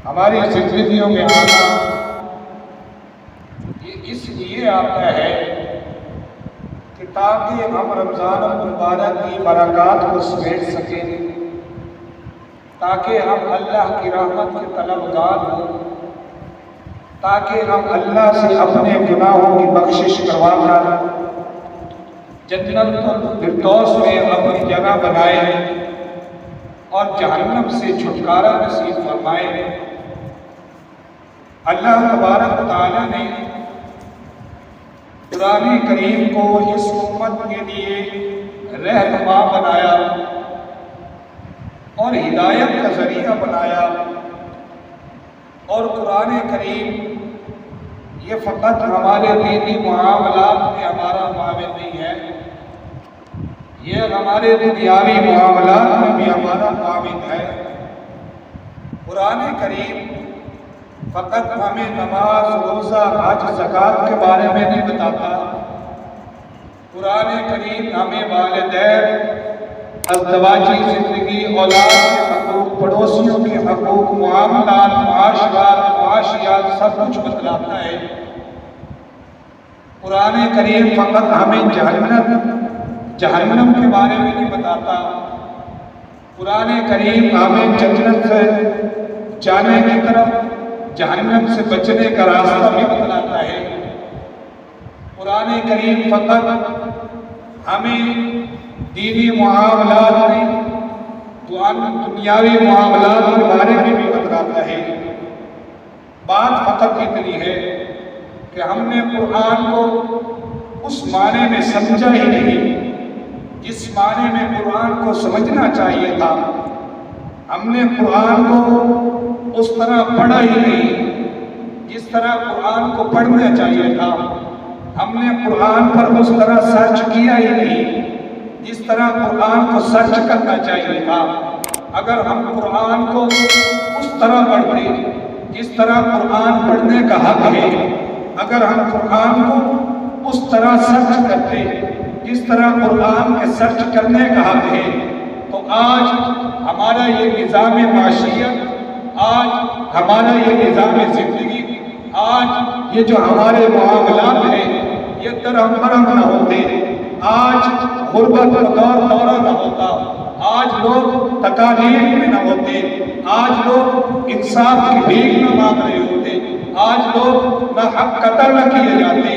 ہماری زندگیوں میں آنا یہ اس لیے آتا ہے کہ تاکہ ہم رمضان المبارک کی برکات کو سمیٹ سکیں، تاکہ ہم اللہ کی رحمت کے طلبگار ہوں، تاکہ ہم اللہ سے اپنے گناہوں کی بخشش کروا کر جنت الفردوس میں اپنی جگہ بنائیں اور جہنم سے چھٹکارا نصیب فرمائیں۔ اللہ تبارک و تعالیٰ نے قرآن کریم کو اس امت کے لیے رہنما بنایا اور ہدایت کا ذریعہ بنایا، اور قرآن کریم یہ فقط ہمارے دینی معاملات میں ہمارا معاون نہیں ہے، یہ ہمارے دنیاوی معاملات میں بھی ہمارا معاون ہے۔ قرآن کریم فقط ہمیں نماز، روزہ، حج، زکوٰۃ کے بارے میں نہیں بتاتا، قرآن کریم ہمیں والدین، ازدواجی زندگی، اولاد کے حقوق، پڑوسیوں کے حقوق، معاملات، معاشرات، معاشیات سب کچھ بتلاتا ہے۔ قرآن کریم فقط ہمیں جہنم کے بارے میں نہیں بتاتا، قرآن کریم ہمیں جنت سے جانے کی طرف، جہنم سے بچنے کا راستہ بھی بتلاتا ہے۔ قرآن کریم فقط ہمیں دینی معاملات میں، دنیاوی معاملات کے بارے میں بھی بتلاتا ہے۔ بات فقط اتنی ہے کہ ہم نے قرآن کو اس معنی میں سمجھا ہی نہیں جس معنی میں قرآن کو سمجھنا چاہیے تھا، ہم نے قرآن کو اس طرح پڑھا ہی نہیں جس طرح قرآن کو پڑھنا چاہیے تھا، ہم نے قرآن پر اس طرح سرچ کیا ہی نہیں جس طرح قرآن کو سرچ کرنا چاہیے تھا۔ اگر ہم قرآن کو اس طرح پڑھتے جس طرح قرآن پڑھنے کا حق ہے، اگر ہم قرآن کو اس طرح سرچ کرتے جس طرح قرآن کے سرچ کرنے کا حق ہے، تو آج ہمارا یہ نظام معاشیت، آج ہمارا یہ نظام زندگی، آج یہ جو ہمارے معاملات ہیں یہ درہم برہم نہ ہوتے، آج غربت کا دورہ نہ ہوتا، آج لوگ تکالیف میں نہ ہوتے، آج لوگ انصاف کی بھیک نہ مانگ رہے ہوتے، آج لوگ نہ حق قتل نہ کیے جاتے،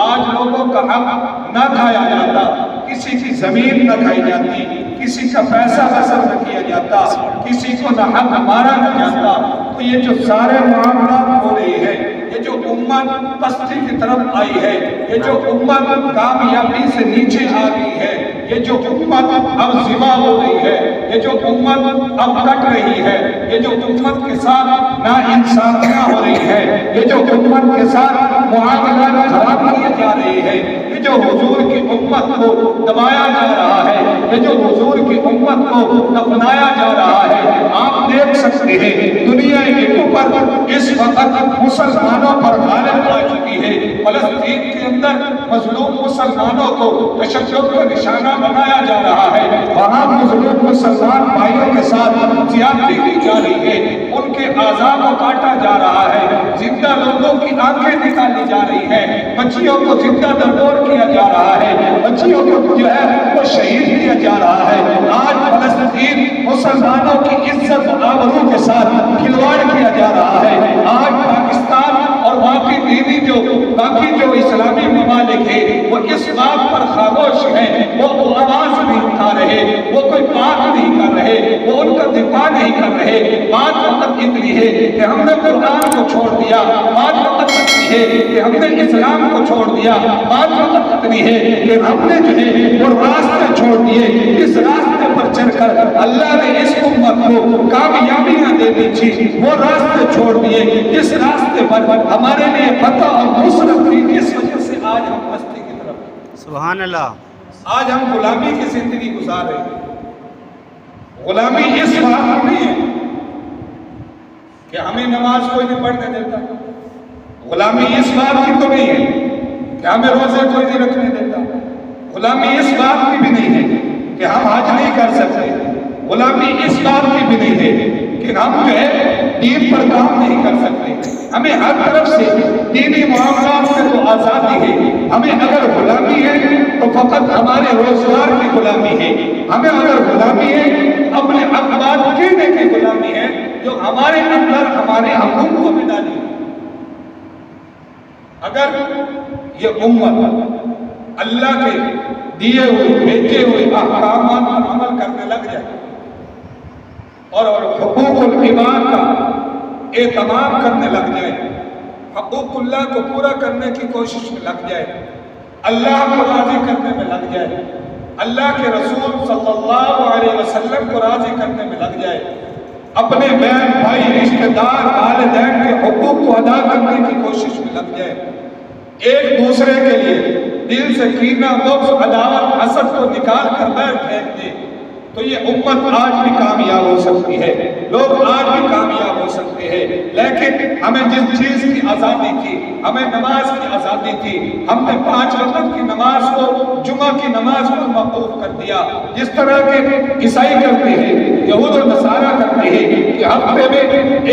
آج لوگوں کا حق نہ کھایا جاتا، کسی کی زمین نہ کھائی جاتی، کسی کا پیسہ وصل نہ کیا جاتا، کسی کو نہ حق مارا نہ جاتا۔ تو یہ جو سارے معاملات ہو رہے ہیں، یہ جو امت پستی کی طرف آئی ہے، یہ جو امت کامیابی سے نیچے آ گئی ہے، یہ جو امت اب ذبح ہو رہی ہے، یہ جو امت اب کٹ رہی ہے، یہ جو امت کے ساتھ ناانصافیاں ہو رہی ہے، یہ جو امت کے ساتھ معاملات خراب کیے جا رہے ہیں، یہ جو حضور کی امت کو دبایا جا رہا ہے، یہ جو حضور کی امت کو دفنایا جا رہا ہے، آپ دیکھ سکتے ہیں دنیا کے اوپر اس وقت مسلمانوں پر غالب آ چکی ہے۔ فلسطین کے اندر مظلوم مسلمانوں کو تشدد کا نشانہ بنایا جا رہا ہے، وہاں مظلوم مسلمان بھائیوں کے ساتھ زیادتی کی جا رہی ہے، ان کے اعضاء کو کاٹا جا رہا ہے، زندہ لوگوں کی آنکھیں نکالی جا رہی ہیں، بچیوں کو زندہ دردور کیا جا رہا ہے، بچیوں کو جو ہے وہ شہید کیا جا رہا ہے۔ آج فلسطین مسلمانوں کی عزت و آبرو کے ساتھ کھلواڑ کیا جا رہا ہے۔ آج پاکستان اور باقی جو اسلامی ممالک ہیں وہ اس بات پر خاموش ہیں، وہ آواز نہیں اٹھا رہے، وہ کوئی بات نہیں کر رہے، وہ ان کا دفاع نہیں کر رہے۔ بات وقت اتنی ہے کہ ہم نے قرآن کو چھوڑ دیا، بات وقت اتنی ہے کہ ہم نے اسلام کو چھوڑ دیا، بات وقت اتنی ہے کہ ہم نے جو ہے وہ راستے چھوڑ دیے۔ اس راستے پر چل کر اللہ نے اس امت کو کامیابیاں دینی تھی، وہ راستے چھوڑ دیے۔ اس راستے پر ہمارے لیے فتح اور نصرت تھی، اس وجہ سے آج ہم پستی کی طرف، سبحان اللہ، آج ہم غلامی کی زندگی گزار رہے ہیں۔ غلامی اس بات میں نہیں ہے کہ ہمیں نماز کوئی نہیں پڑھنے دیتا، غلامی اس بات کی تو نہیں ہے کہ ہمیں روزے کوئی نہیں رکھنے دیتا، غلامی اس بات کی بھی نہیں ہے کہ ہم حج نہیں کر سکتے، غلامی اس بات کی بھی نہیں ہے لیکن ہم جو ہے دین پر کام نہیں کر سکتے. ہمیں ہر طرف سے دینی معاملات میں تو آزادی ہے. ہمیں اگر غلامی ہے تو فقط ہمارے روزگار کی غلامی ہے. ہمیں اگر غلامی ہے اپنے اقدار کہنے کی غلامی ہے جو ہمارے اندر ہمارے حقوق کو مٹا دی. اگر یہ امت اللہ کے دیے ہوئے بھیجے ہوئے احکامات پر عمل کرنے لگ جائے اور حقوق العباد کا اہتمام کرنے لگ جائے, حقوق اللہ کو پورا کرنے کی کوشش میں لگ جائے, اللہ کو راضی کرنے میں لگ جائے, اللہ کے رسول صلی اللہ علیہ وسلم کو راضی کرنے میں لگ جائے, اپنے بہن بھائی رشتہ دار والدین کے حقوق کو ادا کرنے کی کوشش میں لگ جائے, ایک دوسرے کے لیے دل سے کینہ بغض عداوت حسد کو نکال کر باہر پھینک دے, تو یہ امت آج بھی کامیاب ہو سکتی ہے, لوگ آج بھی کامیاب ہو سکتے ہیں. لیکن ہمیں جس چیز کی آزادی تھی, ہمیں نماز کی آزادی تھی, ہم نے 5 وقت کی نماز کو جمعہ کی نماز پر موقوف کر دیا. جس طرح کے عیسائی کرتے ہیں, یہود و نصارہ کرتے ہیں کہ ہفتے میں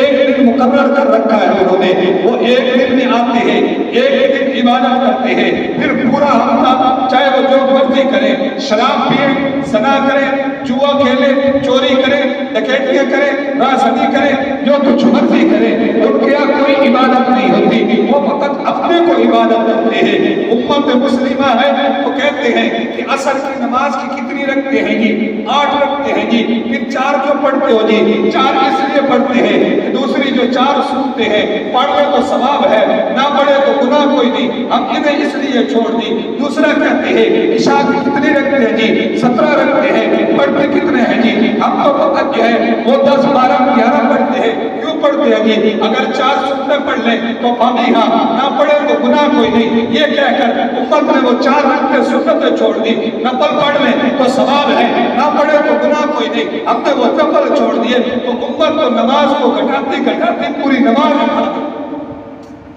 ایک دن مقرر کر رکھا ہے انہوں نے, وہ ایک دن میں آتے ہیں, ایک دن عبادت کرتے ہیں, پھر پورا ہفتہ چاہے وہ جو مرضی کرے, شراب پیے, زنا کرے, جوا کھیلے, چوری کرے, ڈکیتیاں کرے, رازدی کرے, جو کچھ مرضی کرے, ان کے یہاں کوئی عبادت نہیں ہوتی, وہ فقط اپنے کو عبادت کرتے ہیں. امت مسلمہ ہے تو کہتے ہیں کہ عصر کی نماز کی کتنی رکھتے ہیں جی, 8 رکھتے ہیں جی, پھر 4 کیوں پڑھتے ہو جی, 4 اس لیے پڑھتے ہیں کہ دوسری جو 4 سنتے ہیں, پڑھ لے تو ثواب ہے, نہ پڑھے تو گناہ کوئی نہیں, ہم انہیں اس لیے چھوڑ دی. دوسرا کہتے ہیں عشاء کی کتنی رکھتے ہیں جی, 17 رکھتے ہیں, پڑھتے کتنے ہیں جی, ہم تو فقط جو ہے وہ 10 12 11 پڑھتے ہیں. کیوں پڑھتے ہیں جی, اگر 4 سنتے پڑھ لیں تو فاتحہ, نہ پڑھے تو گناہ کوئی نہیں. یہ کہہ کر امت نے وہ 4 رکعتیں سنتیں چھوڑ دی, نفل پڑھ لیں تو ثواب ہے, نہ پڑھے تو گناہ کوئی نہیں. ہم نے وہ نفل چھوڑ دیے تو امت کو نماز کو گھٹاتی گھٹاتی پوری نماز اٹھا دی.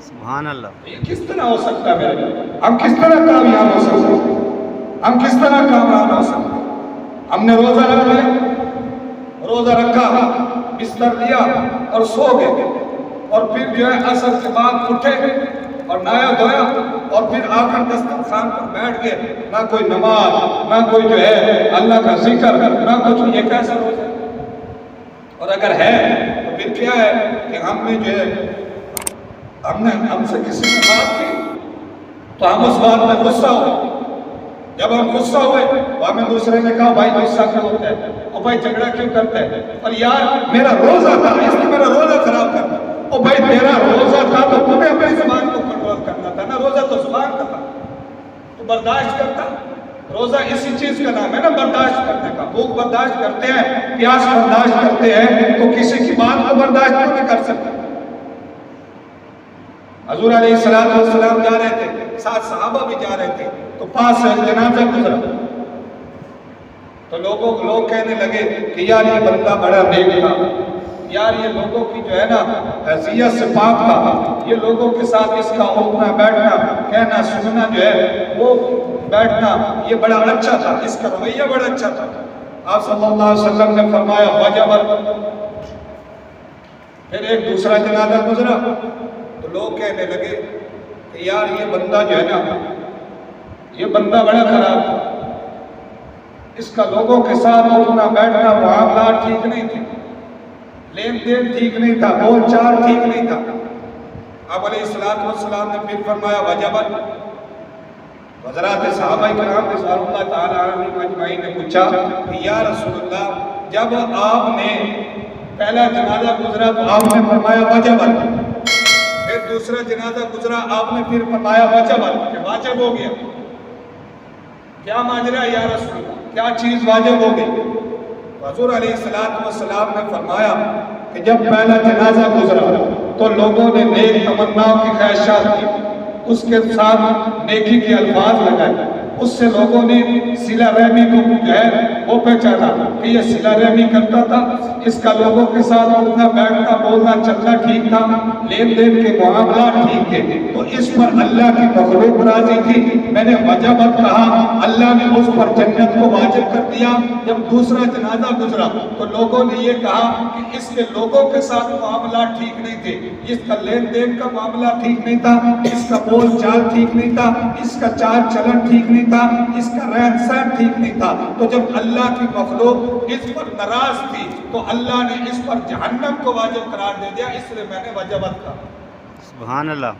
سبحان اللہ. یہ کس طرح ہو سکتا ہے میرے, ہم کس طرح کامیاب ہو سکتے ہیں, ہم کس طرح کامیاب ہو سکتے ہیں. ہم نے روزہ رکھ لیا, روزہ رکھا, بستر لیا اور سو گئے, اور پھر جو ہے عصر کے بعد اٹھے اور نہایا دھویا اور پھر آ کر دسترخوان پر بیٹھ گئے, نہ کوئی نماز, نہ کوئی جو ہے اللہ کا ذکر, نہ کچھ. یہ کیسا روزہ ہے؟ اور اگر ہے تو پھر کیا ہے کہ ہم نے جو ہے ہم سے کسی نے بات کی تو ہم اس بات میں غصہ ہوئے. جب ہم غصہ ہوئے تو ہمیں دوسرے نے کہا بھائی غصہ کیوں ہوتا ہے, اور بھائی جھگڑا کیوں کرتا ہے, اور یار میرا روزہ تھا اس نے میرا روزہ خراب کر دیا. اور بھائی تیرا روزہ تھا تو تمہیں اپنی زبان کو کنٹرول کرنا تھا نا, روزہ تو زبان کا تھا, تو برداشت کرتا. روزہ اسی چیز کا نام ہے نا, برداشت کرنے کا. بھوک برداشت کرتے ہیں, پیاس برداشت کرتے ہیں, تو کسی کی بات کو برداشت کیوں نہیں کر سکتے. حضور علیہ السلام جا رہے تھے, ساتھ صحابہ بھی جا رہے تھے, تو پاس سے جنازہ گزرا, تو لوگ کہنے لگے کہ یار یہ بندہ بڑا نیک تھا, یار یہ لوگوں کی جو ہے نا حیثیت سے پاک تھا, یہ لوگوں کے ساتھ اس کا اٹھنا بیٹھنا کہنا سننا جو ہے وہ بیٹھنا یہ بڑا اچھا تھا, اس کا رویہ بڑا اچھا تھا. آپ صلی اللہ علیہ وسلم نے فرمایا وجبت. پھر ایک دوسرا جنازہ گزرا تو لوگ کہنے لگے کہ یار یہ بندہ جو ہے نا یہ بندہ بڑا خراب تھا, اس کا لوگوں کے ساتھ اٹھنا بیٹھنا معاملات ٹھیک نہیں تھے, لین دین ٹھیک نہیں تھا, بول چال ٹھیک نہیں تھا. آپ علیہ السلام نے پھر فرمایا وجبت. حضرات صحابہ کرام رضوان اللہ تعالیٰ علیہم اجمعین نے پوچھا کہ یا رسول اللہ, جب آپ نے پہلا جنازہ گزرا تو آپ نے فرمایا وجبت, پھر دوسرا جنازہ گزرا آپ نے پھر فرمایا وجبت, کہ واجب ہو گیا. کیا ماجرا یا رسول اللہ, کیا چیز واجب ہو گئی؟ حضور علیہ السلام نے فرمایا کہ جب پہلا جنازہ گزرا تو لوگوں نے نیک تمناؤں کی خواہشات کی, اس کے ساتھ نیکی کے الفاظ لگائے, اس سے لوگوں نے صلہ رحمی کو جو ہے وہ پہچانا کہ یہ صلہ رحمی کرتا تھا، اس کا لوگوں کے ساتھ اٹھنا بیٹھنا بولنا چلنا ٹھیک تھا، لین دین کے معاملات ٹھیک تھے، تو اس پر اللہ کی مخلوق راضی تھی۔ میں نے وجبت کہا، اللہ نے اس پر جنت کو واجب کر دیا۔ جب دوسرا جنازہ گزرا تو لوگوں نے یہ کہا کہ اس کے لوگوں کے ساتھ معاملات ٹھیک نہیں تھے، اس کا لین دین کا معاملہ ٹھیک نہیں تھا، اس کا بول چال ٹھیک نہیں تھا، اس کا چال چلن ٹھیک نہیں تھا، اس کا رہن سہن ٹھیک نہیں تھا۔ تو جب اللہ کی مخلوق اس پر ناراض تھی تو اللہ نے اس پر جہنم کو واجب قرار دے دیا، اس لیے میں نے وجبت کہا۔ سبحان اللہ۔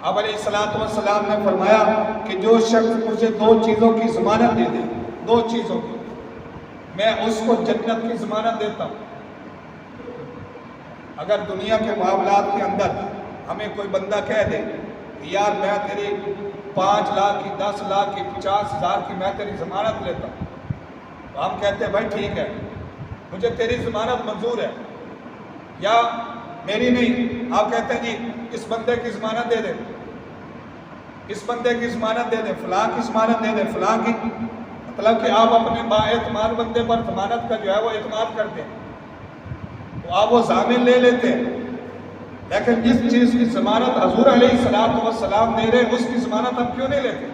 آپ علیہ السلام نے فرمایا کہ جو شخص مجھے دو چیزوں کی ضمانت دے دے، دو چیزوں کی، میں اس کو جنت کی ضمانت دیتا ہوں۔ اگر دنیا کے معاملات کے اندر ہمیں کوئی بندہ کہہ دے کہ یار میں تیری 5 لاکھ کی 10 لاکھ کی 50,000 کی میں تیری ضمانت لیتا ہوں، تو ہم کہتے ہیں بھائی ٹھیک ہے، مجھے تیری ضمانت منظور ہے، یا میری نہیں، آپ کہتے ہیں جی اس بندے کی ضمانت دے دیں، اس بندے کی ضمانت دے دیں، فلاں کی ضمانت دے دیں، فلاں کی، مطلب کہ آپ اپنے با اعتماد بندے پر ضمانت کا جو ہے وہ اعتماد کرتے ہیں تو آپ وہ ضامن لے لیتے ہیں، لیکن جس چیز کی ضمانت حضور علیہ السلام دے رہے اس کی ضمانت ہم کیوں نہیں لیتے؟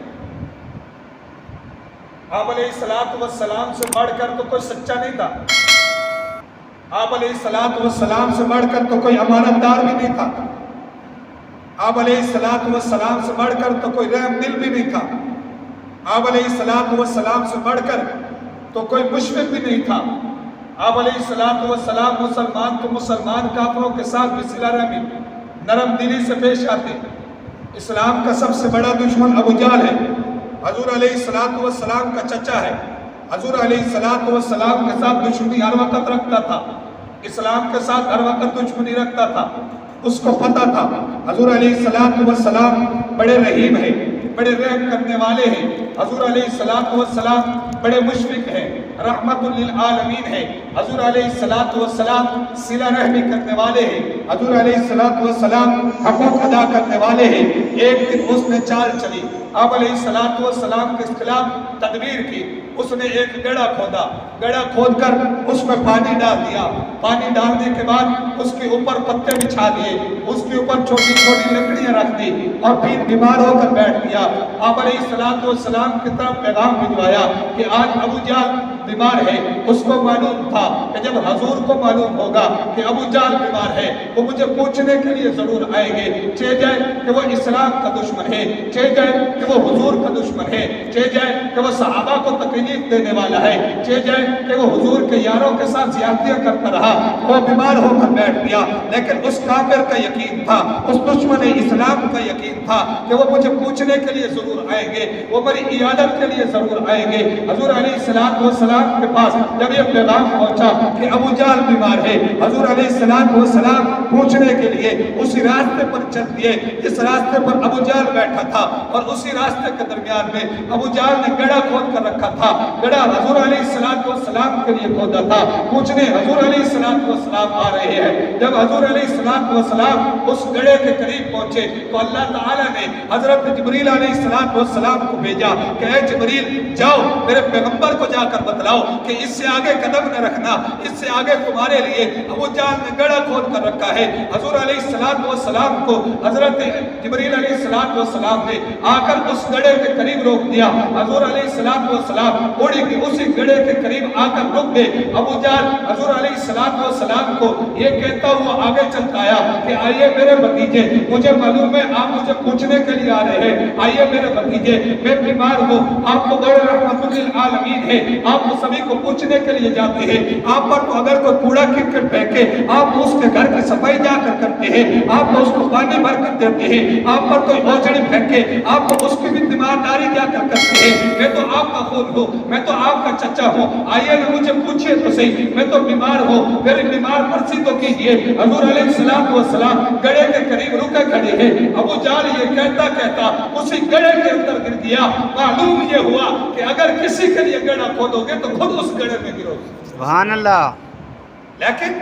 آپ علیہ السلام سے بڑھ کر تو کوئی سچا نہیں تھا، آپ علیہ السلام سے بڑھ کر تو کوئی امانت دار بھی نہیں تھا، آپ علیہ السلام سے بڑھ کر تو کوئی رحم دل بھی نہیں تھا، آپ علیہ السلام سے بڑھ کر تو کوئی مشفق بھی نہیں تھا، آپ علیہ السلام مسلمان تو مسلمان کافروں کے ساتھ بھی صلہ رحمی نرم دلی سے پیش آتے۔ اسلام کا سب سے بڑا دشمن ابو جہل ہے، حضور علیہ السلام کا چچا ہے، حضور علیہ السلام کے ساتھ دشمنی ہر وقت رکھتا تھا، اسلام کے ساتھ ہر وقت دشمنی رکھتا تھا، اس کو پتہ تھا حضور علیہ السلام بڑے رحیم ہیں، بڑے رحم کرنے والے ہیں، حضور علیہ السلام بڑے مشفق ہیں، رحمت للعالمین ہیں، حضور علیہ السلام صلہ رحمی کرنے والے ہیں، حضور علیہ السلام حقوق ادا کرنے والے ہیں۔ ایک دن اس نے چال چلی، آپ علیہ السلام کے خلاف تدبیر کی، اس نے ایک گڑھا کھودا، گڑھا کھود کر اس میں پانی ڈال دیا، پانی ڈالنے کے بعد اس کے اوپر پتے بچھا دیے، اس کے اوپر چھوٹی چھوٹی لکڑیاں رکھ دی اور پھر بیمار ہو کر بیٹھ گیا۔ آپ علیہ السلام کی طرف پیغام بھجوایا کہ آج ابو جہل بیمار ہے، اس کو معلوم تھا کہ جب حضور کو معلوم ہوگا کہ ابو جہل بیمار ہے وہ مجھے پوچھنے کے لیے ضرور آئیں گے، چاہے جائے کہ وہ اسلام کا دشمن ہے، چاہے جائے کہ وہ حضور کا دشمن ہے، چاہے جائے کہ وہ صحابہ کو تکلیف دینے والا ہے، چاہے جائے کہ وہ حضور کے یاروں کے ساتھ زیادتیاں کرتا رہا، وہ بیمار ہو کر بیٹھ گیا، لیکن اس کافر کا یقین تھا، اس دشمن اسلام کا یقین تھا کہ وہ مجھے پوچھنے کے لیے ضرور آئیں گے، وہ میری عیادت کے لیے ضرور آئیں گے۔ حضور علیہ السلام کے پاس جب یہ پیغام پہنچا کہ ابو جہل بیمار ہے، حضور علیہ السلام پوچھنے کے لیے اسی راستے پر چل دیے جس راستے پر ابو جہل بیٹھا تھا، اور اسی راستے کے درمیان میں ابو جہل نے گڑھا کھود کر رکھا تھا، گڑھا حضور علیہ السلام کے لیے کھودا تھا، پوچھنے حضور علیہ السلام آ رہے ہیں۔ جب حضور علیہ السلام اس گڑھے کے قریب پہنچے تو اللہ تعالیٰ نے حضرت جبریل علیہ السلام کو بھیجا کہ اے جبریل جاؤ میرے پیغمبر کو جا کر بتلاؤ کہ اس سے آگے قدم نہ رکھنا، اس سے آگے تمہارے لیے ابو جہل نے گڑھا کھود کر رکھا ہے۔ حضور علیہ السلام کو حضرت جبریل علیہ السلام نے آ کر اس گڑھے کے قریب روک دیا، حضور علیہ السلام اڑی کہ اسی گڑھے کے قریب آ کر رک گئے۔ ابو جہل حضور علیہ السلام کو یہ کہتا ہوا آگے چلتا آیا کہ آئیے میرے بھتیجے، مجھے معلوم ہے آپ مجھے پوچھنے کے لیے آ رہے ہیں، آئیے میرے بھتیجے میں بیمار ہوں، آپ تو بڑے رحمت للعالمین ہیں، آپ تو سبھی کو پوچھنے کے لیے جاتے ہیں، آپ پر تو اگر کوئی کوڑا کرکٹ پھینکے آپ اس کے گھر کی صفائی جا کر کرتے ہیں، آپ تو اس کو پانی بھر کر دیتے ہیں، آپ پر کوئی اوجڑی پھینکے آپ تو اس کی بھی تیمارداری جا کر کرتے ہیں، میں تو آپ کا خون ہوں، میں تو آپ کا چچا ہوں، آئیے نا مجھے پوچھئے تو صحیح، میں تو بیمار ہوں، میری بیمار پرسی تو کیجئے۔ حضور علیہ السلام گڑھے کے قریب رکے کھڑے ہیں، ابو جہل یہ کہتا اسی گڑھے کے اندر گر گیا۔ معلوم یہ ہوا کہ اگر کسی کے لیے گڑھا کھودو گے تو خود اس گڑھے میں گرو گے۔ سبحان اللہ۔ لیکن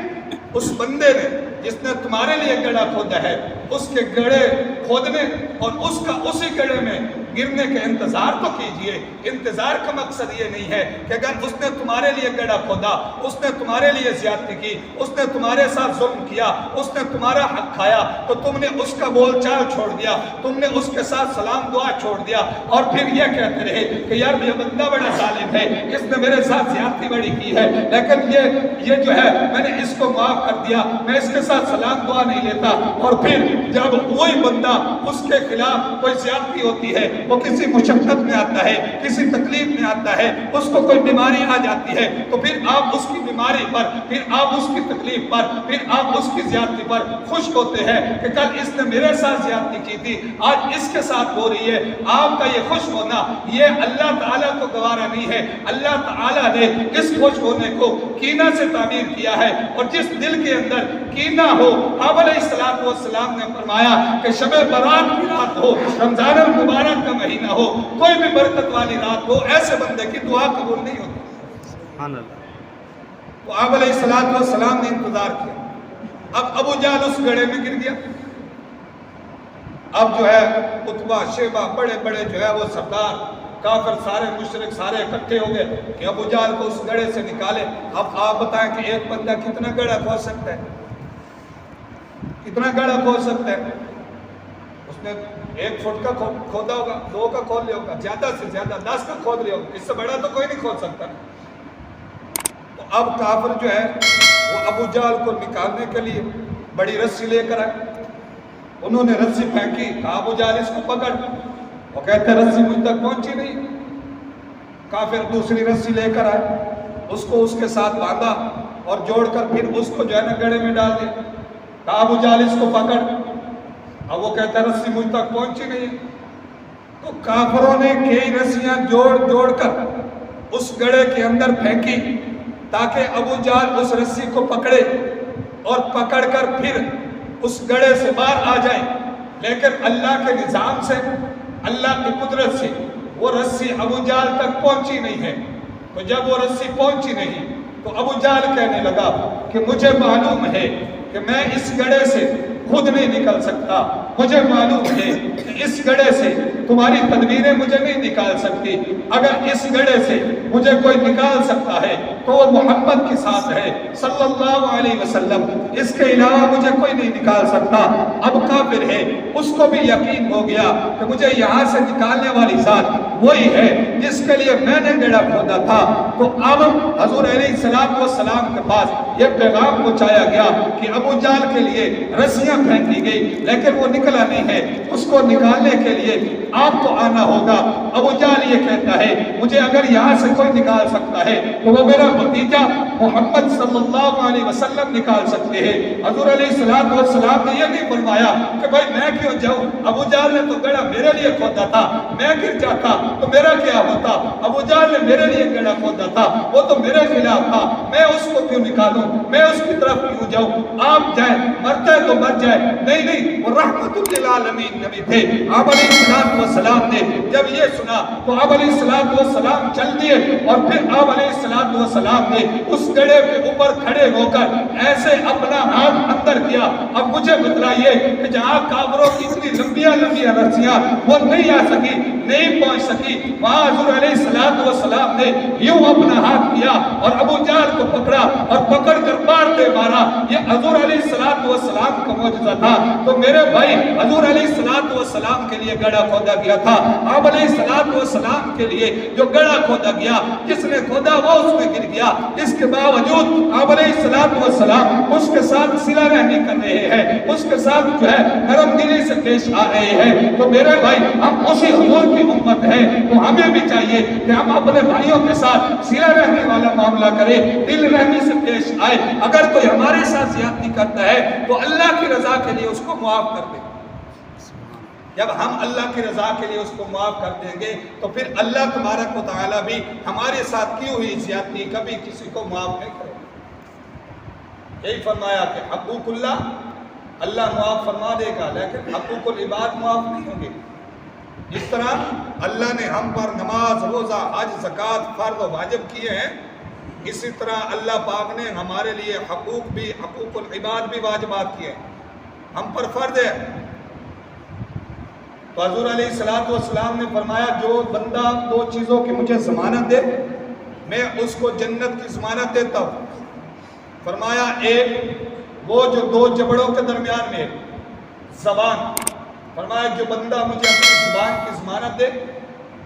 اس بندے نے جس نے تمہارے لیے گڑھا کھودا ہے، اس کے گڑھے کھودنے اور اس کا اسی گڑھے میں گرنے کا انتظار تو کیجئے. انتظار کا مقصد یہ نہیں ہے کہ اگر اس نے تمہارے لیے گڑھا کھودا، اس نے تمہارے لیے زیادتی کی، اس نے تمہارے ساتھ ظلم کیا، اس نے تمہارا حق کھایا، تو تم نے اس کا بول چال چھوڑ دیا، تم نے اس کے ساتھ سلام دعا چھوڑ دیا، اور پھر یہ کہتے رہے کہ یار یہ بندہ بڑا ظالم ہے، اس نے میرے ساتھ زیادتی بڑی کی ہے، لیکن یہ جو ہے میں نے اس کو معاف کر دیا، میں اس کے ساتھ سلام دعا نہیں لیتا. اور پھر جب وہی بندہ اس کے خلاف کوئی زیادتی ہوتی ہے، وہ کسی مشقت میں آتا ہے، کسی تکلیف میں آتا ہے، اس کو کوئی بیماری آ جاتی ہے، تو پھر آپ اس کی بیماری پر، پھر آپ اس کی تکلیف پر، پھر آپ اس کی زیادتی پر خوش ہوتے ہیں کہ کل اس نے میرے ساتھ زیادتی کی تھی، آج اس کے ساتھ ہو رہی ہے. آپ کا یہ خوش ہونا یہ اللہ تعالیٰ کو گوارا نہیں ہے. اللہ تعالیٰ نے اس خوش ہونے کو کینہ سے تعبیر کیا ہے، اور جس دل کے اندر کینہ ہو، آپ علیہ السلام نے فرمایا کہ شب برات کی رات ہو، رمضان المبارک کا مہینہ ہو، کوئی بھی برکت والی رات ہو، ایسے بندے کی دعا قبول نہیں ہوتی. سبحان اللہ. تو آپ علیہ السلام نے انتظار کیا. اب ابو جہل اس گڑھے میں گر گیا. اب جو ہے عتبہ شیبہ بڑے بڑے جو ہے وہ سردار کافر سارے مشرک سارے اکٹھے ہو گئے کہ ابو جہل کو اس گڑھے سے نکالے. اب آپ بتائیں کہ ایک بندہ کتنا گڑھا کھود سکتا ہے؟ کتنا گڑھا کھود سکتا ہے؟ اس نے 1 فٹ کا کھودا ہوگا، 2 کا کھود لیا ہوگا، زیادہ سے زیادہ 10 کا کھود لیا ہوگا، اس سے بڑا تو کوئی نہیں کھود سکتا. تو اب کافر جو ہے وہ ابو جہل کو نکالنے کے لیے بڑی رسی لے کر آئے. انہوں نے رسی پھینکی، کہا ابو جہل اس کو پکڑ. وہ کہتے رسی مجھ تک پہنچی نہیں. کافر دوسری رسی لے کر آئے، اس کو اس کے ساتھ باندھا اور جوڑ کر پھر اس کو جو ہے نا گڑھے میں ڈال دیا. کہا ابو جہل اس کو پکڑ. اب وہ کہتا رسی مجھ تک پہنچی نہیں. تو کافروں نے کئی رسیاں جوڑ کر اس گڑھے کے اندر پھینکی تاکہ ابو جہل اس رسی کو پکڑے اور پکڑ کر پھر اس گڑھے سے باہر آ جائے. لیکن اللہ کے نظام سے، اللہ کی قدرت سے وہ رسی ابو جہل تک پہنچی نہیں ہے. تو جب وہ رسی پہنچی نہیں تو ابو جہل کہنے لگا کہ مجھے معلوم ہے کہ میں اس گڑھے سے خود نہیں نکل سکتا، مجھے معلوم ہے کہ اس گڑھے سے تمہاری تدبیریں مجھے نہیں نکال سکتی. اگر اس گڑھے سے مجھے کوئی نکال سکتا ہے تو وہ محمد کے ساتھ ہے صلی اللہ علیہ وسلم، اس کے علاوہ مجھے کوئی نہیں نکال سکتا. اب کافر ہے، اس کو بھی یقین ہو گیا کہ مجھے یہاں سے نکالنے والی ذات وہی ہے جس کے لیے میں نے گڑھا کھودا تھا. تو اب حضور علیہ السلام کے پاس یہ پیغام پہنچایا گیا کہ ابو جہل کے لیے رسیاں پھینکی گئی لیکن وہ نکلا نہیں ہے. اس کو نکالنے کے لیے آپ کو آنا ہوگا. ابو جہل یہ کہتا ہے مجھے اگر یہاں سے کوئی نکال سکتا ہے تو وہ میرا بھتیجا محمد صلی اللہ علیہ وسلم نکال سکتے ہیں. حضور علیہ السلام نے یہ نہیں فرمایا کہ بھائی میں کیوں جاؤں، ابو جہل نے تو گڑھا میرے لیے کھودا تھا، میں گر جاتا تو میرا کیا ہوتا. ابو جہل نے میرے لیے گڑھا کھودا تھا، وہ تو میرے خلاف تھا، میں اس کو کیوں نکالوں، میں اس کی طرف کیوں جاؤں. آپ جائیں، مرتا ہے تو مر جائے. نہیں، وہ رحمت للعالمین نبی تھے. آپ علیہ السلام نے جب یہ سنا تو آپ علیہ السلام چل دیے اور پھر آپ علیہ السلام نے اس گڑھے کے اوپر کھڑے ہو کر ایسے اپنا ہاتھ اندر کیا. اب مجھے بتلائیے کہ جہاں کافروں کی اتنی لمبیاں رسیاں وہ نہیں آ سکی، نہیں پہنچ سکی، وہاں حضور علیہ السلام نے یوں اپنا ہاتھ کیا اور ابو جہل کو پکڑا اور پکڑ کر باہر دے مارا. یہ حضور علیہ السلام کا معجزہ تھا. تو میرے بھائی حضور علیہ السلام کے لیے گڑھا کھودا گیا تھا. آپ علیہ السلام کے لیے جو گڑھا کھودا گیا، جس نے کھودا وہ اس میں گر گیا. اس کے باوجود آپ علیہ السلام اس کے ساتھ صلہ رحمی کر رہے ہیں، اس کے ساتھ جو ہے نرم دلی سے پیش آ رہے ہیں. تو میرے بھائی ہم اسی حضور کی امت ہیں، تو ہمیں بھی چاہیے کہ ہم اپنے بھائیوں کے ساتھ صلہ رحمی والا معاملہ کریں، دل رحمی سے پیش آئے. اگر کوئی ہمارے ساتھ زیادتی کرتا ہے تو اللہ کی رضا کے لیے اس کو معاف کر دیں. جب ہم اللہ کی رضا کے لیے اس کو معاف کر دیں گے تو پھر اللہ تبارک و تعالیٰ بھی ہمارے ساتھ کی ہوئی زیادتی کبھی کسی کو معاف نہیں کرے. یہی فرمایا کہ حقوق اللہ معاف فرما دے گا، لیکن حقوق العباد معاف نہیں ہوں گے. جس طرح اللہ نے ہم پر نماز، روزہ، حج، زکوٰۃ فرض و واجب کیے ہیں، اسی طرح اللہ پاک نے ہمارے لیے حقوق العباد بھی واجبات کیے ہیں، ہم پر فرض ہے. تو حضور علیہ السلام نے فرمایا جو بندہ دو چیزوں کی مجھے ضمانت دے میں اس کو جنت کی ضمانت دیتا ہوں. فرمایا ایک وہ جو دو جبڑوں کے درمیان میں زبان، فرمایا جو بندہ مجھے اپنی زبان کی ضمانت دے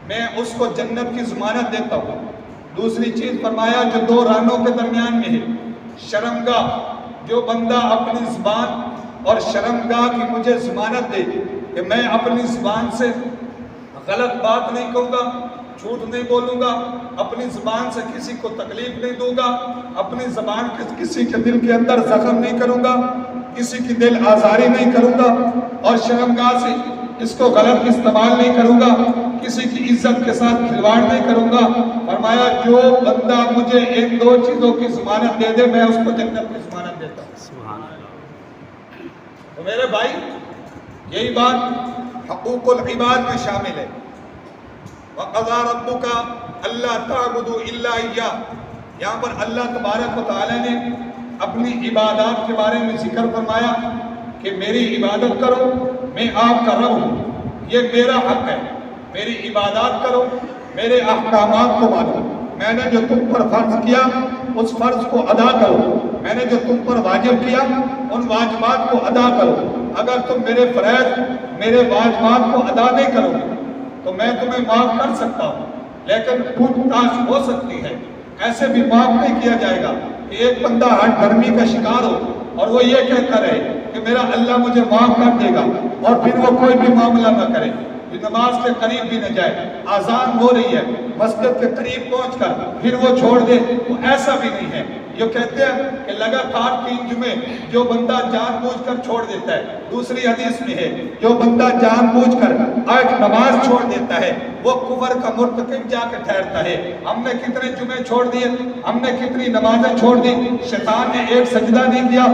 میں اس کو جنت کی ضمانت دیتا ہوں. دوسری چیز فرمایا جو دو رانوں کے درمیان میں ہے شرمگاہ، جو بندہ اپنی زبان اور شرمگاہ کی مجھے ضمانت دے کہ میں اپنی زبان سے غلط بات نہیں کہوں گا، جھوٹ نہیں بولوں گا، اپنی زبان سے کسی کو تکلیف نہیں دوں گا، اپنی زبان کسی کے دل کے اندر زخم نہیں کروں گا، کسی کی دل آزاری نہیں کروں گا، اور شرمگاہ سے اس کو غلط استعمال نہیں کروں گا، کسی کی عزت کے ساتھ کھلواڑ نہیں کروں گا. فرمایا جو بندہ مجھے ان دو چیزوں کی ضمانت دے دے میں اس کو جنت کی ضمانت دیتا ہوں. سبحان اللہ. تو میرے بھائی یہی بات حقوق العباد میں شامل ہے. وَقَضَىٰ رَبُّكَ أَلَّا تَعْبُدُوا إِلَّا إِيَّاهُ. یہاں پر اللہ تبارک و تعالی نے اپنی عبادات کے بارے میں ذکر فرمایا کہ میری عبادت کرو، میں آپ کا رب ہوں، یہ میرا حق ہے، میری عبادات کرو، میرے احکامات کو مانو، میں نے جو تم پر فرض کیا اس فرض کو ادا کرو، میں نے جو تم پر واجب کیا ان واجبات کو ادا کرو. اگر تم میرے فرائض میرے واجبات کو ادا نہیں کرو گے تو میں تمہیں معاف کر سکتا ہوں، لیکن پوچھ تاچھ ہو سکتی ہے. ایسے بھی معاف نہیں کیا جائے گا کہ ایک بندہ ہٹ دھرمی کا شکار ہو اور وہ یہ کہتا رہے کہ میرا اللہ مجھے معاف کر دے گا اور پھر وہ کوئی بھی معاملہ نہ کرے، نماز کے قریب بھی نہ جائے، آذان ہو رہی ہے مسجد کے قریب پہنچ کر پھر وہ چھوڑ دے. وہ ایسا بھی نہیں ہے. یہ کہتے ہیں کہ لگاتار 3 جمعے جو بندہ جان بوجھ کر چھوڑ دیتا ہے، دوسری حدیث میں ہے جو بندہ جان بوجھ کر 8 نماز چھوڑ دیتا ہے وہ کفر کا مرتکب جا کے ٹھہرتا ہے. ہم نے کتنے جمعے چھوڑ دیے، ہم نے کتنی نمازیں چھوڑ دی. شیطان نے ایک سجدہ نہیں دیا،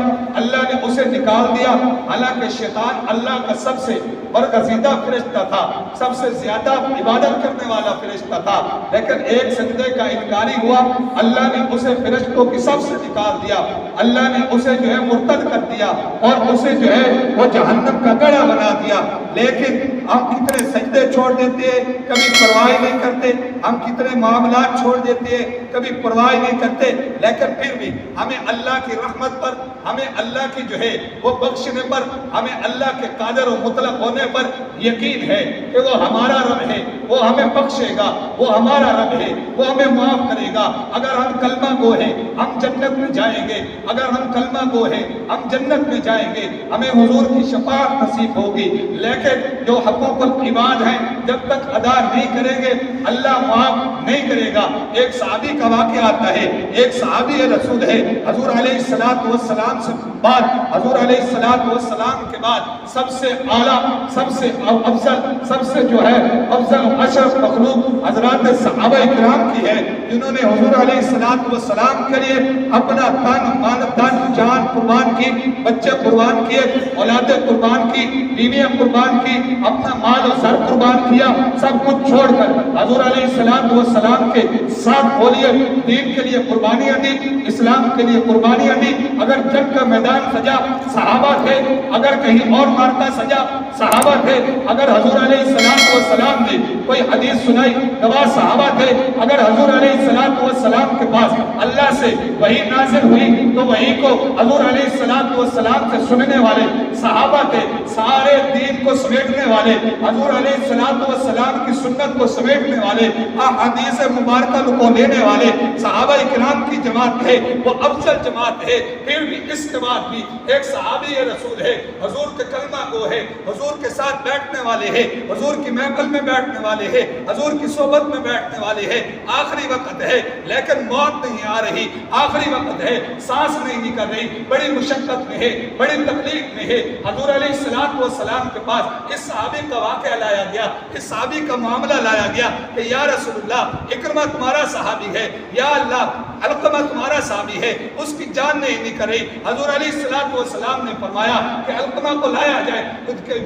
اللہ نے اسے نکال دیا، حالانکہ شیطان اللہ کا سب سے برگزیدہ فرشتہ تھا، سب سے زیادہ عبادت کرنے والا فرشتہ تھا، لیکن ایک سجدے کا انکاری ہوا، اللہ نے اسے فرشتوں کی سب سے نکال دیا، اللہ نے اسے جو ہے مرتد کر دیا اور اسے جو ہے وہ جہنم کا گڑھا بنا دیا. لیکن ہم کتنے سجدے چھوڑ دیتے ہیں کبھی پرواہ نہیں کرتے، ہم کتنے معاملات چھوڑ دیتے ہیں کبھی پرواہ نہیں کرتے، لیکن پھر بھی ہمیں اللہ کی رحمت پر، ہمیں اللہ کی جو ہے وہ بخشنے پر، ہمیں اللہ کے قادر و مطلق ہونے پر یقین ہے کہ وہ ہمارا رب ہے، وہ ہمیں بخشے گا، وہ ہمارا رب ہے، وہ ہمیں معاف کرے گا. اگر ہم کلمہ گو ہیں ہم جنت میں جائیں گے، اگر ہم کلمہ گو ہیں ہم جنت میں جائیں گے، ہمیں حضور کی شفاعت نصیب ہوگی. لیکن جو حقوق العباد ہیں جب تک ادا نہیں کریں گے اللہ معاف نہیں کرے گا. ایک صحابی کا واقعہ آتا ہے، ایک صحابی رسول ہے، حضور علیہ السلام سے بعد، حضور علیہ السلام کے بعد سب سے اعلیٰ، سب سے افضل، سب سے جو ہے افضل اشرف مخلوق حضرات صحابہ کرام کی ہے، جنہوں نے حضور علیہ السلام کے لیے اپنا تن مان دھن جان قربان کی، بچے قربان کیے، اولادیں قربان کی، بیویاں قربان کی، اپنا مال و زر قربان کیا، سب کچھ چھوڑ کر حضور علیہ السلام کے ساتھ بولیے دین کے لیے قربانیاں دی، اسلام کے لیے قربانیاں دی. اگر جنگ کا میدان سجا صحابہ تھے، اگر کہیں اور مارکا سجا صحابہ تھے، اگر حضور علیہ السلام نے کوئی حدیث سنائی گواہ صحابہ تھے، اگر حضور علیہ السلام کے پاس اللہ سے وحی نازل ہوئی تو وحی کو حضور علیہ السلام سے سننے والے صحابہ تھے. سارے دین کو سمیٹنے والے، حضور علیہ السلام کی سنت کو سمیٹنے والے، احادیث مبارکہ کو لینے والے صحابہ کرام کی جماعت ہے، وہ افضل جماعت ہے. پھر بھی اس کے بعد بھی ایک صحابی رسول ہے، حضور کے کلمہ گو ہے، حضور کے ساتھ بیٹھنے والے ہیں، حضور کی محفل میں بیٹھنے والے ہیں، حضور کی صحبت میں بیٹھنے والے ہیں. آخری وقت ہے لیکن موت نہیں آ رہی، آخری وقت ہے سانس نہیں نکل رہی، بڑی مشقت میں ہے، بڑی تکلیف میں ہے. حضور علیہ السلام کے پاس اس صحابی کا واقعہ لایا گیا، اس صحابی کا معاملہ لایا گیا کہ یا رسول اللہ اکرمہ تمہارا صحابی ہے، یا اللہ علقمہ تمہارا صحابی ہے، اس کی جان نہیں نکل رہی. حضور علیہ السلام نے فرمایا کہ علقمہ کو لایا جائے.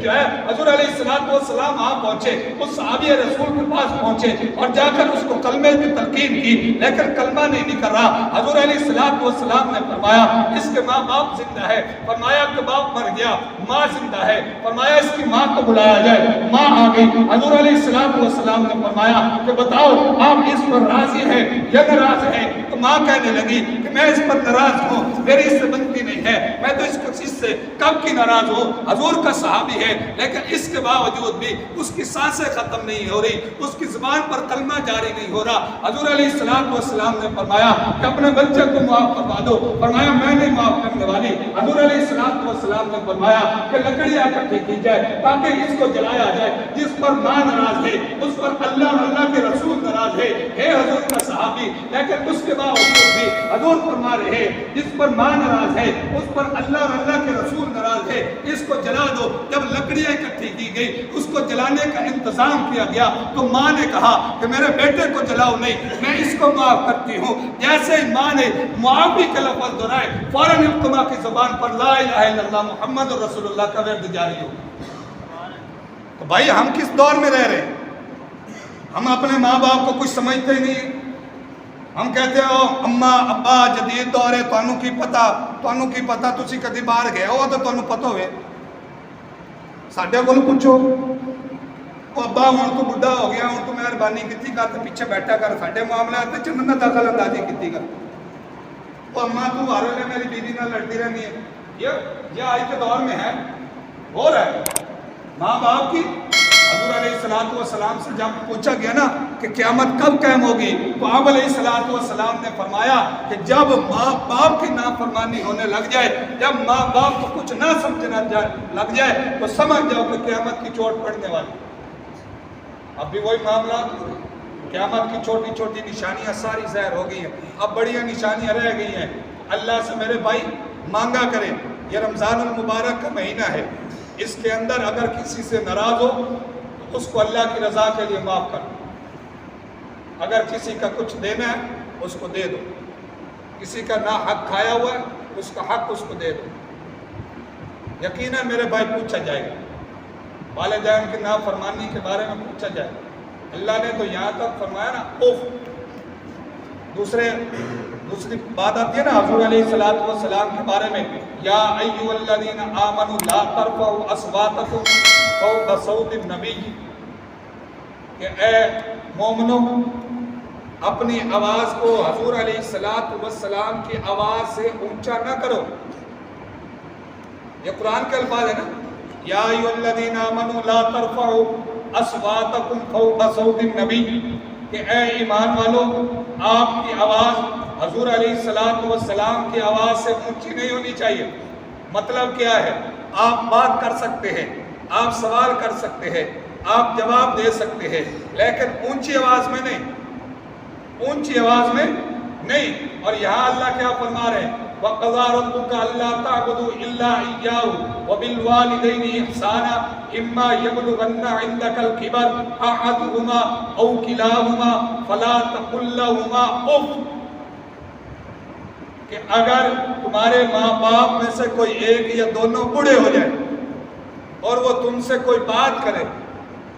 جو ہے حضور علیہ السلام وہاں پہنچے، اس صحابی رسول کے پاس پہنچے اور جا کر اس کو کلمے کی تلقین کی، لیکن کلمہ نہیں نکل رہا. حضور علیہ السلام نے فرمایا اس کے ماں باپ زندہ ہے، فرمایا کہ باپ مر گیا، ماں زندہ ہے، فرمایا اس کی ماں کو بلایا جائے، ماں آ گئی۔ حضور علیہ السلام نے فرمایا کہ بتاؤ آپ اس پر راضی ہیں یا ناراض ہیں؟ تو ماں کہنے لگی کہ میں اس پر ناراض ہوں، میری اس سے بنتی نہیں ہے، میں تو اس سے کب کی ناراض ہوں۔ حضور کا صحابی ہے لیکن اس کے باوجود بھی اس کی سانسیں ختم نہیں ہو رہی، اس کی زبان پر کلمہ جاری نہیں ہو رہا۔ حضور علیہ السلام نے فرمایا کہ اپنے بچے کو معاف کروا دو، فرمایا میں نہیں معاف کرنے والی۔ حضور علیہ السلام نے فرمایا کہ لکڑیاں اکٹھی کی جائے تاکہ اس کو جلایا جائے، جس پر ماں ناراض ہے اس پر اللہ اور اللہ کے رسول ناراض ہے۔ حضور کا صحابی لیکن اس کے باوجود بھی حضور فرما رہے ہیں جس پر ماں ناراض ہے اس پر اللہ اور اللہ کے رسول ناراض ہے، اس کو جلا دو۔ جب لکڑیاں اکٹھی کی گئی، اس کو جلانے کا انتظام کیا گیا تو ماں نے کہا کہ میرے بیٹے کو جلاؤ نہیں، میں اس کو معاف کرتی ہوں۔ جیسے ہی ماں نے معافی کے لفظ دہرائے، فوراً التما کی زبان پر لا الہ الا اللہ محمد رسول اللہ کا ورد جاری ہو۔ تو بھائی ہم کس دور میں رہ رہے ہیں؟ ہم اپنے ماں باپ کو کچھ سمجھتے ہی نہیں۔ ہم کہتے ہو اماں ابا جدید دور ہے، تانوں کی پتہ تسی کدی باہر گئے ہو تو تانوں پتہ ہوئے۔ ساڈے کول پوچھو ابا ہوں تو بڑھا ہو گیا، ہوں تو مہربانی کیتی کر پیچھے بیٹھا کر، ساڈے معاملات تے چنن دا دخل اندازی کیتی کر۔ وہ اماں تو ہر ویلے میری بیوی نال لڑتی رہنی ہے، یہ آج کے دور میں ہے، ہو رہا ہے۔ ماں باپ کی حضور علیہ السلام سے جب پوچھا گیا نا کہ قیامت کب قائم ہوگی تو آپ علیہ السلام نے فرمایا کہ جب ماں باپ کی نافرمانی ہونے لگ جائے، جب ماں باپ کو کچھ نہ سمجھنا لگ جائے تو سمجھ جاؤ کہ قیامت کی چوٹ پڑنے والی۔ اب بھی وہی معاملات ہو رہے ہیں، قیامت کی چھوٹی چھوٹی نشانیاں ساری ظاہر ہو گئی ہیں، اب بڑیاں نشانیاں رہ گئی ہیں۔ اللہ سے میرے بھائی مانگا کریں، یہ رمضان المبارک کا مہینہ ہے، اس کے اندر اگر کسی سے ناراض ہو تو اس کو اللہ کی رضا کے لیے معاف کر دو۔ اگر کسی کا کچھ دینا ہے اس کو دے دو، کسی کا نا حق کھایا ہوا ہے اس کا حق اس کو دے دو۔ یقیناً میرے بھائی پوچھا جائے گا، والدین کی نافرمانی کے بارے میں پوچھا جائے گا۔ اللہ نے تو یہاں تک فرمایا نا اوف۔ دوسری بات آتی ہے نا حضور علیہ السلام کے بارے میں، یا ایھا الذین آمنوا لا ترفعوا اصواتکم فوق صوت النبی، کہ اے مومنو اپنی آواز کو حضور علیہ السلام کی آواز سے اونچا نہ کرو۔ یہ قرآن کے الفاظ ہے نا، یا ایھا الذین آمنوا لا ترفعوا اصواتکم فوق صوت النبی، کہ اے ایمان والو آپ کی آواز حضور علیہ السلام کی آواز سے اونچی نہیں ہونی چاہیے۔ مطلب کیا ہے؟ آپ بات کر سکتے ہیں، آپ سوال کر سکتے ہیں، آپ جواب دے سکتے ہیں، لیکن اونچی آواز میں نہیں، اونچی آواز میں نہیں۔ اور یہاں اللہ کیا فرما رہے ہیں؟ وَقَضَىٰ رَبُّكَ أَلَّا تَعْبُدُوا إِلَّا إِيَّاهُ وَبِالْوَالِدَيْنِ إِحْسَانًا إِمَّا يَبْلُغَنَّ عِندَكَ الْكِبَرَ أَحَدُهُمَا أَوْ كِلَاهُمَا فَلَا تَقُل لَّهُمَا أُفٍّ، کہ اگر تمہارے ماں باپ میں سے کوئی ایک یا دونوں بوڑھے ہو جائیں اور وہ تم سے کوئی بات کرے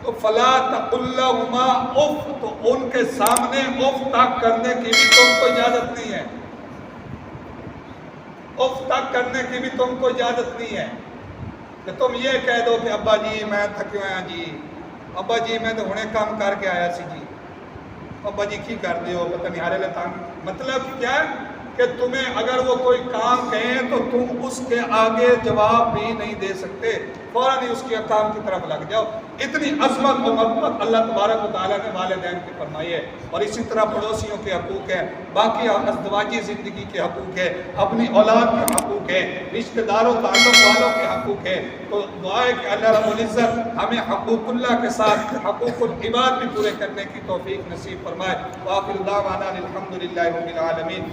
تو فلا تقل لہما اف، تو ان کے سامنے اف تک کرنے کی بھی تم کو اجازت نہیں ہے، اف تک کرنے کی بھی تم کو اجازت نہیں ہے کہ تم یہ کہہ دو کہ ابا جی میں تھکے ہویا جی، ابا جی میں تو ہنے کام کر کے آیا سی جی، ابا جی کی کر دیو پتہ نہیں ہارے لے تانگ۔ مطلب کیا ہے کہ تمہیں اگر وہ کوئی کام کہیں تو تم اس کے آگے جواب بھی نہیں دے سکتے، فوراً ہی اس کے کام کی طرف لگ جاؤ۔ اتنی عظمت و محبت اللہ تبارک و تعالیٰ نے والدین کی فرمائی ہے۔ اور اسی طرح پڑوسیوں کے حقوق ہیں، باقی ازدواجی زندگی کے حقوق ہے، اپنی اولاد کے حقوق ہے، رشتہ داروں تعلق والوں کے حقوق ہے۔ تو دعا ہے کہ اللہ رب العزت ہمیں حقوق اللہ کے ساتھ حقوق العباد بھی پورے کرنے کی توفیق نصیب فرمائے۔ وآخر دعوانا الحمدللہ رب العالمین۔